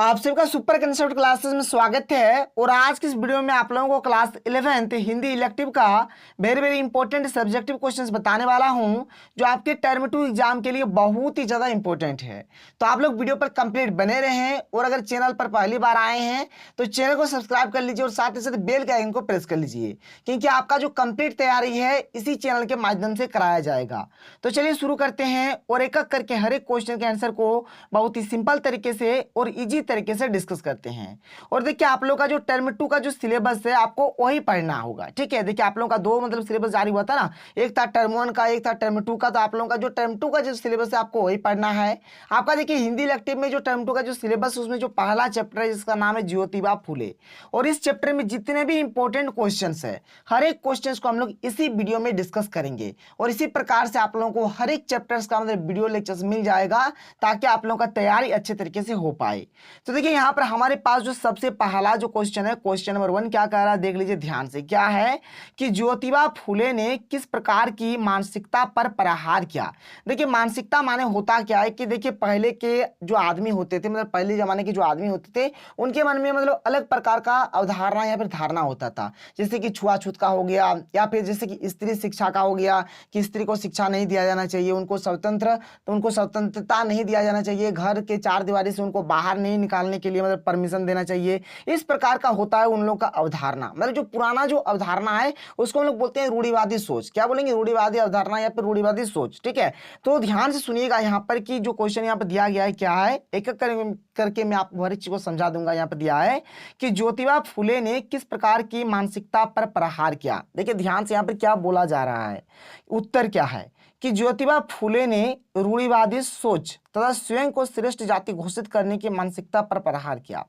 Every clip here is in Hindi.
आप सबका सुपर कंसेप्ट क्लासेस में स्वागत है। और आज की इस वीडियो में आप लोगों को क्लास 11th हिंदी इलेक्टिव का very very important subjective questions बताने वाला हूं, जो आपके टर्म 2 एग्जाम के लिए बहुत ही ज़्यादा इंपॉर्टेंट है। तो आप लोग वीडियो पर कंप्लीट बने रहें, और अगर चैनल पर पहली बार आए हैं तो चैनल को सब्सक्राइब कर लीजिए और साथ ही साथ बेल के आइकन को प्रेस कर लीजिए, क्योंकि आपका जो कंप्लीट तैयारी है इसी चैनल के माध्यम से कराया जाएगा। तो चलिए शुरू करते हैं, और एक एक करके हर एक क्वेश्चन के आंसर को बहुत ही सिंपल तरीके से और इजी तरीके से डिस्कस करते हैं। और देखिए आप लोग का जो टर्म 2 का जो सिलेबस है आपको वही पढ़ना होगा, ठीक है। देखिए आप लोगों का दो सिलेबस जारी हुआ था ना, एक था टर्म 1 का, एक था टर्म 2 का। तो आप लोगों का जो टर्म 2 का जो सिलेबस है आपको वही पढ़ना है। आपका देखिए हिंदी इलेक्टिव में जो टर्म 2 का जो सिलेबस है उसमें जो पहला चैप्टर है जिसका नाम है ज्योतिबा फूले, और इस चैप्टर में जितने भी इंपॉर्टेंट क्वेश्चन है हर एक क्वेश्चन को हम लोग इसी वीडियो में डिस्कस करेंगे। और इसी प्रकार से आप लोगों को हर एक चैप्टर्स का वीडियो लेक्चर्स मिल जाएगा, ताकि आप लोगों का तैयारी अच्छे तरीके से हो पाए। तो देखिए यहाँ पर हमारे पास जो सबसे पहला जो क्वेश्चन है, क्वेश्चन नंबर 1 क्या कह रहा है देख लीजिए ध्यान से। क्या है कि ज्योतिबा फूले ने किस प्रकार की मानसिकता पर प्रहार किया। देखिए मानसिकता माने होता क्या है कि देखिए पहले के जो आदमी होते थे, मतलब पहले जमाने के जो आदमी होते थे, उनके मन में मतलब अलग प्रकार का अवधारणा या फिर धारणा होता था। जैसे कि छुआछूत का हो गया, या फिर जैसे कि स्त्री शिक्षा का हो गया कि स्त्री को शिक्षा नहीं दिया जाना चाहिए, उनको स्वतंत्रता नहीं दिया जाना चाहिए, घर के चार दीवारी से उनको बाहर नहीं निकालने के लिए मतलब परमिशन देना चाहिए। इस प्रकार का होता है उन लोगों का अवधारणा। मतलब जो पुराना जो अवधारणा है उसको हम लोग बोलते हैं रूढ़िवादी सोच। क्या बोलेंगे? रूढ़िवादी अवधारणा या फिर रूढ़िवादी सोच, ठीक है। तो ध्यान से सुनिएगा यहाँ पर कि जो क्वेश्चन यहाँ पर दिया गया है क्या है, एक एक करके मैं आपको हर एक चीज को समझा दूंगा। यहाँ पर दिया है कि ज्योतिबा फूले ने किस प्रकार की मानसिकता पर प्रहार किया। देखिए ध्यान से यहाँ पर क्या बोला जा रहा है, उत्तर क्या है कि ज्योतिबा फूले ने रूढ़िवादी सोच तथा स्वयं को श्रेष्ठ जाति घोषित करने की मानसिकता पर प्रहार किया।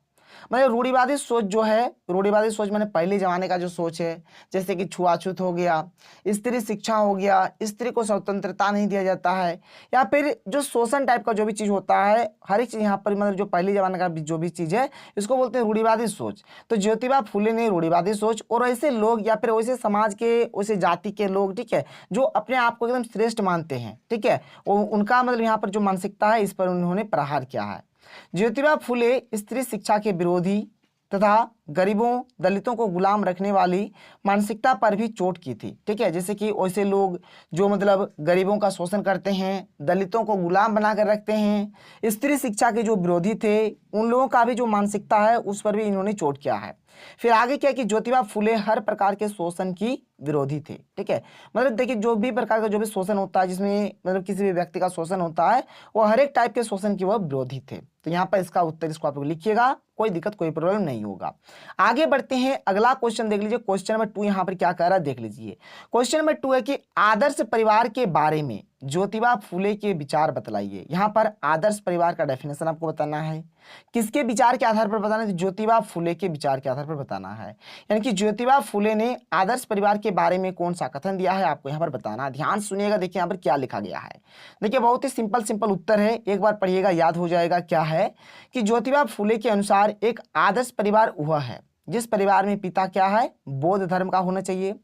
मतलब रूढ़िवादी सोच जो है, रूढ़िवादी सोच मैंने पहले जमाने का जो सोच है, जैसे कि छुआछूत हो गया, स्त्री शिक्षा हो गया, स्त्री को स्वतंत्रता नहीं दिया जाता है, या फिर जो शोषण टाइप का जो भी चीज होता है, हर एक चीज यहाँ पर मतलब जो पहले जमाने का जो भी चीज है इसको बोलते हैं रूढ़िवादी सोच। तो ज्योतिबा फूले ने रूढ़िवादी सोच और ऐसे लोग या फिर वैसे समाज के वैसे जाति के लोग, ठीक है, जो अपने आप को एकदम श्रेष्ठ मानते हैं, ठीक है, उनका मतलब यहाँ पर जो मानसिकता है इस पर उन्होंने प्रहार किया है। ज्योतिबा फूले स्त्री शिक्षा के विरोधी तथा गरीबों दलितों को गुलाम रखने वाली मानसिकता पर भी चोट की थी, ठीक है। जैसे कि वैसे लोग जो मतलब गरीबों का शोषण करते हैं, दलितों को गुलाम बनाकर रखते हैं, स्त्री शिक्षा के जो विरोधी थे, उन लोगों का भी जो मानसिकता है उस पर भी इन्होंने चोट किया है। फिर आगे क्या कि ज्योतिबा फूले हर प्रकार के शोषण की विरोधी थे, ठीक है। मतलब देखिए जो भी प्रकार का जो भी शोषण होता है, जिसमें मतलब किसी भी व्यक्ति का शोषण होता है, वो हर एक टाइप के शोषण की वह विरोधी थे। तो यहाँ पर इसका उत्तर इसको आप लोग लिखिएगा, कोई दिक्कत कोई प्रॉब्लम नहीं होगा। आगे बढ़ते हैं, अगला क्वेश्चन देख लीजिए। क्वेश्चन नंबर 2 यहाँ पर क्या कह रहा है देख लीजिए। क्वेश्चन नंबर 2 है कि आदर्श परिवार के बारे में ज्योतिबा फूले के विचार बतलाइए। यहाँ पर आदर्श परिवार का डेफिनेशन आपको बताना है। किसके विचार के आधार पर बताना है? ज्योतिबा फूले के विचार के आधार पर बताना है। यानी कि ज्योतिबा फूले ने आदर्श परिवार के बारे में कौन सा कथन दिया है आपको यहाँ पर बताना। ध्यान सुनिएगा, देखिए यहाँ पर क्या लिखा गया है। देखिए बहुत ही सिंपल उत्तर है, एक बार पढ़िएगा याद हो जाएगा। क्या है कि ज्योतिबा फूले के अनुसार एक आदर्श परिवार वह है जिस परिवार में पिता क्या है, बौद्ध धर्म का होना चाहिए,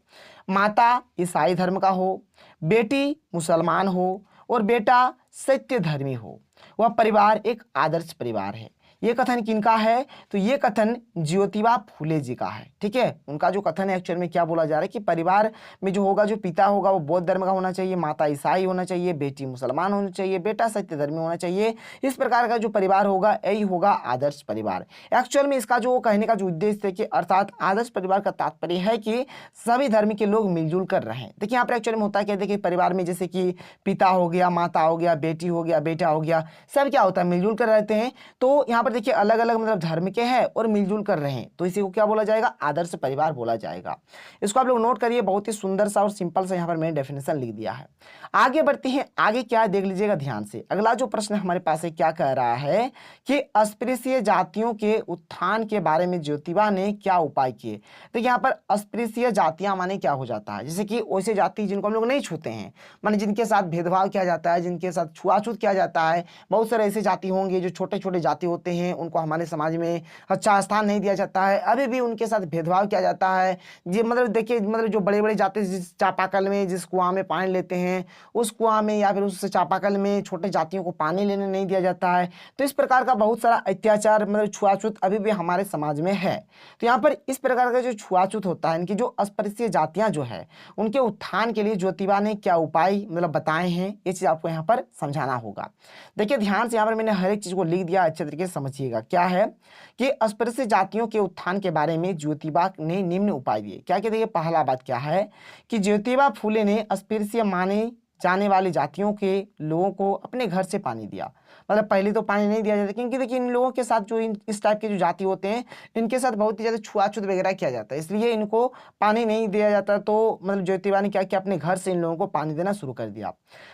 माता ईसाई धर्म का हो, बेटी मुसलमान हो और बेटा सत्य धर्मी हो। वह परिवार एक आदर्श परिवार है। ये कथन किनका है? तो ये कथन ज्योतिबा फूले जी का है, ठीक है। उनका जो कथन है एक्चुअल में क्या बोला जा रहा है कि परिवार में जो होगा, जो पिता होगा वो बौद्ध धर्म का होना चाहिए, माता ईसाई होना चाहिए, बेटी मुसलमान होनी चाहिए, बेटा सत्य धर्मी होना चाहिए। इस प्रकार का जो परिवार होगा यही होगा आदर्श परिवार। एक्चुअल में इसका जो कहने का जो उद्देश्य है कि अर्थात आदर्श परिवार का तात्पर्य है कि सभी धर्म के लोग मिलजुल कर रहें। देखिए यहाँ पर एक्चुअल में होता है क्या, देखिए परिवार में जैसे कि पिता हो गया, माता हो गया, बेटी हो गया, बेटा हो गया, सब क्या होता है मिलजुल कर रहते हैं। तो यहाँ देखिए अलग अलग मतलब धर्म के हैं और मिलजुल कर रहे हैं, तो इसी को क्या बोला जाएगा? आदर्श परिवार बोला जाएगा। इसको आप लोग नोट करिए, बहुत ही सुंदर सा और सिंपल सा यहाँ पर मैंने डेफिनेशन लिख दिया है। आगे बढ़ते हैं, आगे क्या है देख लीजिएगा ध्यान से। अगला जो प्रश्न हमारे पास है क्या कह रहा है कि अस्पृश्य जातियों के उत्थान के बारे में ज्योतिबा ने क्या उपाय किए। देखिए यहाँ पर अस्पृश्य जातियां माने क्या हो जाता है, जैसे कि वैसे जाति जिनको हम लोग नहीं छूते हैं, माने जिनके साथ भेदभाव किया जाता है, जिनके साथ छुआछूत किया जाता है। बहुत सारे ऐसे जाति होंगे जो छोटे छोटे जाति होते हैं उनको हमारे समाज में अच्छा स्थान नहीं दिया जाता है, अभी भी उनके साथ भेदभाव किया जाता है। जी मतलब देखिए मतलब जो बड़े बड़े जाति जिस चापाकल में जिस कुआं में पानी लेते हैं उस कुआं में या फिर उस चापाकल में छोटे जातियों को पानी लेने नहीं दिया जाता है। तो इस प्रकार का बहुत सारा अत्याचार मतलब छुआछूत अभी भी हमारे समाज में है। तो यहाँ पर इस प्रकार का जो छुआछूत होता है, इनकी जो अस्पृश्य जातियां जो है उनके उत्थान के लिए ज्योतिबा ने क्या उपाय मतलब बताए हैं, ये चीज आपको यहाँ पर समझाना होगा। देखिए ध्यान से यहाँ पर मैंने हर एक चीज को लिख दिया, अच्छे तरीके से समझिएगा। क्या है कि अस्पृश्य जातियों के उत्थान के बारे में ज्योतिबा ने निम्न उपाय दिए। क्या कहते हैं, पहला बात क्या है कि ज्योतिबा फूले ने अस्पृश्य माने जाने वाली जातियों के लोगों को अपने घर से पानी दिया। मतलब पहले तो पानी नहीं दिया जाता, क्योंकि देखिए इन लोगों के साथ जो इस टाइप के जो जाति होते हैं इनके साथ बहुत ही ज़्यादा छुआछूत वगैरह किया जाता है, इसलिए इनको पानी नहीं दिया जाता। तो मतलब ज्योतिबा ने क्या किया, अपने घर से इन लोगों को पानी देना शुरू कर दिया।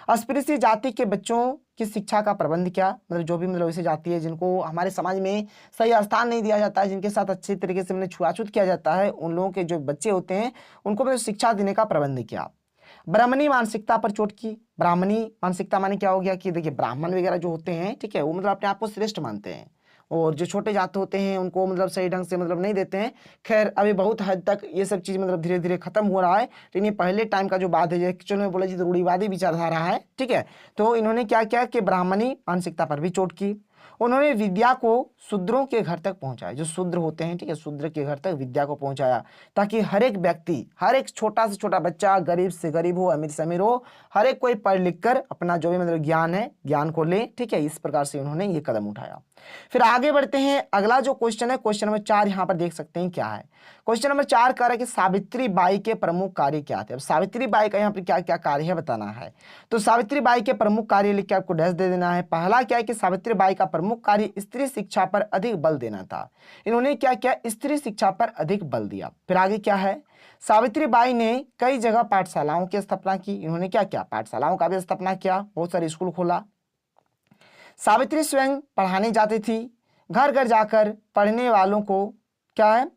अस्पृश्य जाति के बच्चों की शिक्षा का प्रबंध किया। मतलब जो भी मतलब ऐसी जाति है जिनको हमारे समाज में सही स्थान नहीं दिया जाता है, जिनके साथ अच्छी तरीके से मतलब छुआछूत किया जाता है, उन लोगों के जो बच्चे होते हैं उनको मतलब शिक्षा देने का प्रबंध किया। ब्राह्मणी मानसिकता पर चोट की। ब्राह्मणी मानसिकता माने क्या हो गया कि देखिए ब्राह्मण वगैरह जो होते हैं, ठीक है, वो मतलब अपने आप को श्रेष्ठ मानते हैं और जो छोटे जात होते हैं उनको मतलब सही ढंग से मतलब नहीं देते हैं। खैर अभी बहुत हद तक ये सब चीज मतलब धीरे धीरे खत्म हो रहा है, लेकिन ये पहले टाइम का जो बात है, एक्चुअल में बोला जी तो रूढ़िवादी विचारधारा है, ठीक है। तो इन्होंने क्या किया कि ब्राह्मणी मानसिकता पर भी चोट की। उन्होंने विद्या को शूद्रों के घर तक पहुंचाया, जो शूद्र होते हैं, ठीक है, शूद्र के घर तक विद्या को पहुंचाया, ताकि हर एक व्यक्ति, हर एक छोटा से छोटा बच्चा, गरीब से गरीब हो, अमीर से अमीर हो, हर एक कोई पढ़ लिख कर अपना जो भी मतलब ज्ञान है ज्ञान को ले, ठीक है। इस प्रकार से उन्होंने ये कदम उठाया। फिर आगे बढ़ते हैं, अगला जो क्वेश्चन है, क्वेश्चन नंबर 4 यहाँ पर देख सकते हैं क्या है। क्वेश्चन नंबर 4 कह रहा है कि सावित्री बाई के प्रमुख कार्य क्या थे। अब सावित्री बाई का यहाँ पर क्या क्या कार्य है बताना है। तो सावित्री बाई के प्रमुख कार्य लिख के आपको डैश दे देना है। पहला क्या है कि सावित्री बाई का प्रमुख कार्य स्त्री शिक्षा पर अधिक बल देना था। इन्होंने क्या किया, स्त्री शिक्षा पर अधिक बल दिया। फिर आगे क्या है, सावित्री बाई ने कई जगह पाठशालाओं की स्थापना की। इन्होंने क्या किया, पाठशालाओं का भी स्थापना किया, बहुत सारे स्कूल खोला। सावित्री स्वयं पढ़ाने जाती थी, घर घर जाकर पढ़ने वालों को क्या है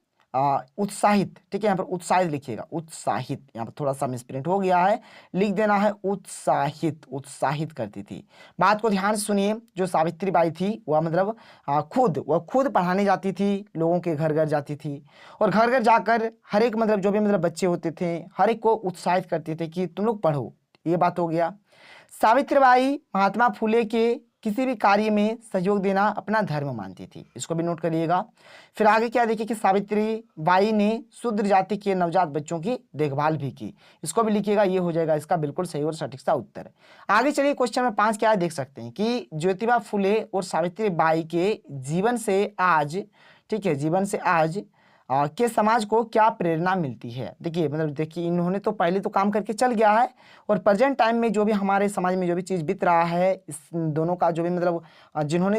उत्साहित, ठीक है, यहाँ पर उत्साहित लिखिएगा, उत्साहित, यहाँ पर थोड़ा सा मिसप्रिंट हो गया है, लिख देना है उत्साहित, उत्साहित करती थी। बात को ध्यान से सुनिए, जो सावित्री बाई थी वह मतलब वह खुद पढ़ाने जाती थी, लोगों के घर घर जाती थी और घर घर जाकर हर एक मतलब जो भी मतलब बच्चे होते थे हर एक को उत्साहित करते थे कि तुम लोग पढ़ो। ये बात हो गया। सावित्रीबाई महात्मा फूले के किसी भी कार्य में सहयोग देना अपना धर्म मानती थी, इसको भी नोट करिएगा। फिर आगे क्या देखिए कि सावित्री बाई ने शूद्र जाति के नवजात बच्चों की देखभाल भी की, इसको भी लिखिएगा, ये हो जाएगा इसका बिल्कुल सही और सटीक सा उत्तर। आगे चलिए क्वेश्चन नंबर 5 क्या है देख सकते हैं कि ज्योतिबा फूले और सावित्री बाई के जीवन से आज, ठीक है, जीवन से आज के समाज को क्या प्रेरणा मिलती है। देखिए मतलब देखिए इन्होंने तो पहले तो काम करके चल गया है और प्रेजेंट टाइम में जो भी हमारे समाज में जो भी चीज़ बीत रहा है, इस दोनों का जो भी मतलब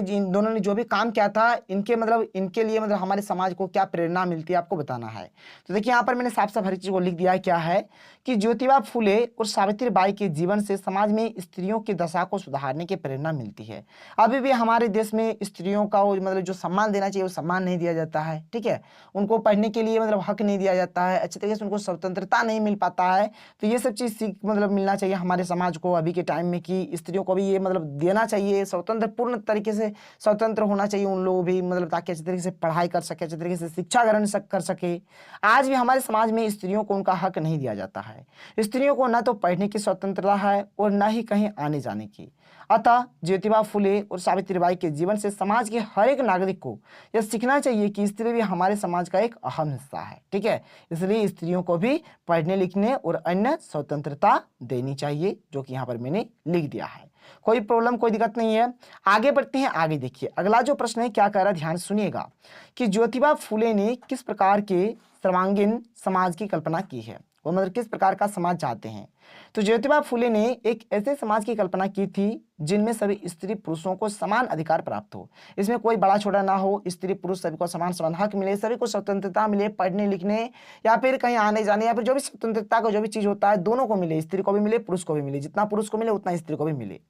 इन दोनों ने जो भी काम किया था, इनके मतलब इनके लिए मतलब हमारे समाज को क्या प्रेरणा मिलती है आपको बताना है। तो देखिए यहाँ पर मैंने साफ साफ हर चीज़ को लिख दिया है। क्या है कि ज्योतिबा फूले और सावित्री बाई के जीवन से समाज में स्त्रियों की दशा को सुधारने की प्रेरणा मिलती है। अभी भी हमारे देश में स्त्रियों का मतलब जो सम्मान देना चाहिए वो सम्मान नहीं दिया जाता है, ठीक है, उनको पढ़ने के लिए मतलब हक नहीं दिया जाता है, अच्छे तरीके से उनको स्वतंत्रता नहीं मिल पाता है। तो ये सब चीज़ सीख मतलब मिलना चाहिए हमारे समाज को अभी के टाइम में कि स्त्रियों को भी ये मतलब देना चाहिए, स्वतंत्र पूर्ण तरीके से स्वतंत्र होना चाहिए उन लोग भी, मतलब ताकि अच्छे तरीके से पढ़ाई कर सके, अच्छे तरीके से शिक्षा ग्रहण कर सके। आज भी हमारे समाज में स्त्रियों को उनका हक नहीं दिया जाता है। स्त्रियों को न तो पढ़ने की स्वतंत्रता है और न ही कहीं आने जाने की। अतः ज्योतिबा फूले और सावित्रीबाई के जीवन से समाज के हर एक नागरिक को यह सीखना चाहिए कि स्त्री भी हमारे समाज का एक अहम हिस्सा है, ठीक है। इसलिए स्त्रियों को भी पढ़ने लिखने और अन्य स्वतंत्रता देनी चाहिए, जो कि यहाँ पर मैंने लिख दिया है। कोई प्रॉब्लम, कोई दिक्कत नहीं है। आगे बढ़ते हैं। आगे देखिए अगला जो प्रश्न है क्या कह रहा है, ध्यान सुनिएगा कि ज्योतिबा फूले ने किस प्रकार के सर्वांगीण समाज की कल्पना की है, वो मतलब किस प्रकार का समाज चाहते हैं। तो ज्योतिबा फूले ने एक ऐसे समाज की कल्पना की थी जिनमें सभी स्त्री पुरुषों को समान अधिकार प्राप्त हो, इसमें कोई बड़ा छोटा ना हो, स्त्री पुरुष सभी को समान समान हक मिले, सभी को स्वतंत्रता मिले, पढ़ने लिखने या फिर कहीं आने जाने या फिर जो भी स्वतंत्रता का जो भी चीज होता है दोनों को मिले, स्त्री को भी मिले पुरुष को भी मिले, जितना पुरुष को मिले उतना स्त्री को भी मिले।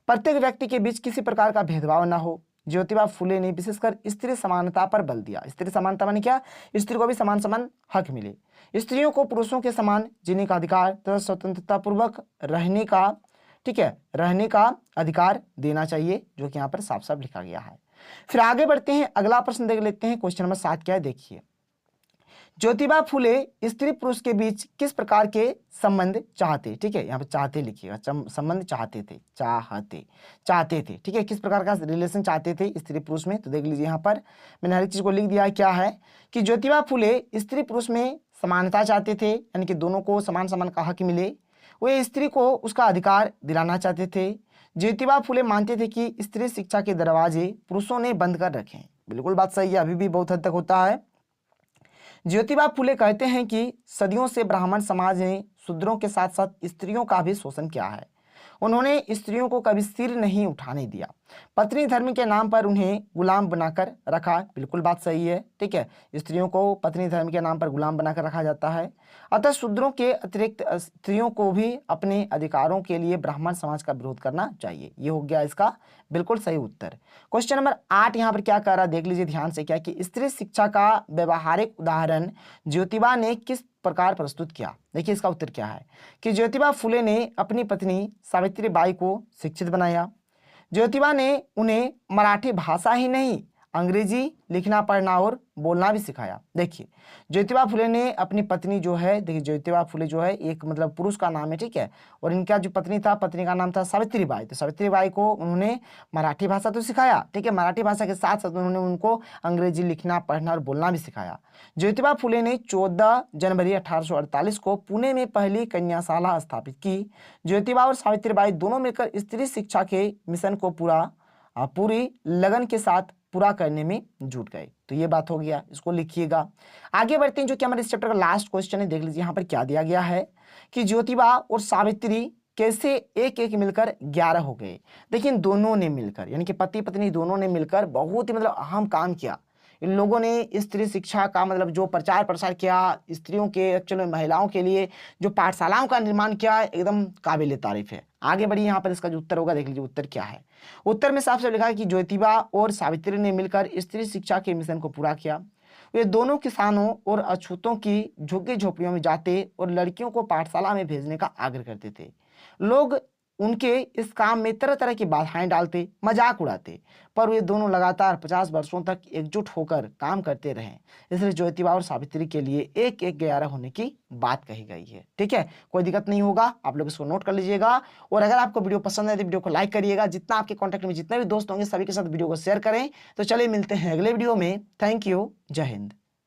प्रत्येक व्यक्ति के बीच किसी प्रकार का भेदभाव ना हो। ज्योतिबा फूले ने विशेषकर स्त्री समानता पर बल दिया। स्त्री समानता माने क्या, स्त्री को भी समान समान हक मिले, स्त्रियों को पुरुषों के समान जीने का अधिकार तथा स्वतंत्रता पूर्वक रहने का, ठीक है, रहने का अधिकार देना चाहिए, जो कि यहाँ पर साफ साफ लिखा गया है। फिर आगे बढ़ते हैं, अगला प्रश्न देख लेते हैं। क्वेश्चन नंबर 7 क्या है, देखिए। ज्योतिबा फुले स्त्री पुरुष के बीच किस प्रकार के संबंध चाहते, ठीक है, यहाँ पे चाहते लिखिएगा, संबंध चाहते थे, चाहते थे, ठीक है, किस प्रकार का रिलेशन चाहते थे स्त्री पुरुष में। तो देख लीजिए यहाँ पर मैंने हर एक चीज को लिख दिया है। क्या है कि ज्योतिबा फुले स्त्री पुरुष में समानता चाहते थे, यानी कि दोनों को समान समान का हक मिले। वे स्त्री को उसका अधिकार दिलाना चाहते थे। ज्योतिबा फुले मानते थे कि स्त्री शिक्षा के दरवाजे पुरुषों ने बंद कर रखे हैं। बिल्कुल बात सही है, अभी भी बहुत हद तक होता है। ज्योतिबा फुले कहते हैं कि सदियों से ब्राह्मण समाज ने शूद्रों के साथ साथ स्त्रियों का भी शोषण किया है। उन्होंने स्त्रियों को कभी सिर नहीं उठाने दिया। पत्नी धर्म के नाम पर उन्हें गुलाम बनाकर रखा। बिल्कुल बात सही है, ठीक है, स्त्रियों को पत्नी धर्म के नाम पर गुलाम बनाकर रखा जाता है। अतः शूद्रों के अतिरिक्त स्त्रियों को भी अपने अधिकारों के लिए ब्राह्मण समाज का विरोध करना चाहिए। ये हो गया इसका बिल्कुल सही उत्तर। क्वेश्चन नंबर 8 यहाँ पर क्या कह रहा है, देख लीजिए ध्यान से। क्या कि स्त्री शिक्षा का व्यवहारिक उदाहरण ज्योतिबा ने किस प्रकार प्रस्तुत किया। देखिए इसका उत्तर क्या है कि ज्योतिबा फुले ने अपनी पत्नी सावित्री बाई को शिक्षित बनाया। ज्योतिबा ने उन्हें मराठी भाषा ही नहीं, अंग्रेजी लिखना पढ़ना और बोलना भी सिखाया। देखिए ज्योतिबा फुले ने अपनी पत्नी जो है, देखिए ज्योतिबा फुले जो है एक मतलब पुरुष का नाम है, ठीक है, और इनका जो पत्नी था, पत्नी का नाम था सावित्री बाई। तो सावित्री बाई को उन्होंने मराठी भाषा तो सिखाया, ठीक है, मराठी भाषा के साथ साथ उन्होंने उनको अंग्रेजी लिखना पढ़ना और बोलना भी सिखाया। ज्योतिबा फुले ने 14 जनवरी 1848 को पुणे में पहली कन्याशाला स्थापित की। ज्योतिबा और सावित्री बाई दोनों मिलकर स्त्री शिक्षा के मिशन को पूरी लगन के साथ पूरा करने में जुट गए। तो ये बात हो गया, इसको लिखिएगा। आगे बढ़ते हैं, जो कि हमारे इस चैप्टर का लास्ट क्वेश्चन है। देख लीजिए यहाँ पर क्या दिया गया है कि ज्योतिबा और सावित्री कैसे एक एक मिलकर 11 हो गए। देखिए दोनों ने मिलकर, यानी कि पति पत्नी दोनों ने मिलकर बहुत ही मतलब अहम काम किया। इन लोगों ने स्त्री शिक्षा का मतलब जो प्रचार प्रसार किया, स्त्रियों के एक्चुअल में महिलाओं के लिए जो पाठशालाओं का निर्माण किया, एकदम काबिल तारीफ है। आगे बढ़िए, यहाँ पर इसका जो उत्तर होगा देख लीजिए उत्तर क्या है। उत्तर में साफ साफ लिखा है कि ज्योतिबा और सावित्री ने मिलकर स्त्री शिक्षा के मिशन को पूरा किया। वे दोनों किसानों और अछूतों की झुग्गी झोपड़ियों में जाते और लड़कियों को पाठशाला में भेजने का आग्रह करते थे। लोग उनके इस काम में तरह तरह की बाधाएं डालते, मजाक उड़ाते, पर वे दोनों लगातार 50 वर्षों तक एकजुट होकर काम करते रहे। इसलिए ज्योतिबा और सावित्री के लिए एक 11 होने की बात कही गई है। ठीक है, कोई दिक्कत नहीं होगा, आप लोग इसको नोट कर लीजिएगा। और अगर आपको वीडियो पसंद है तो वीडियो को लाइक करिएगा। जितना आपके कॉन्टैक्ट में जितने भी दोस्त होंगे सभी के साथ वीडियो को शेयर करें। तो चलिए मिलते हैं अगले वीडियो में। थैंक यू, जय हिंद।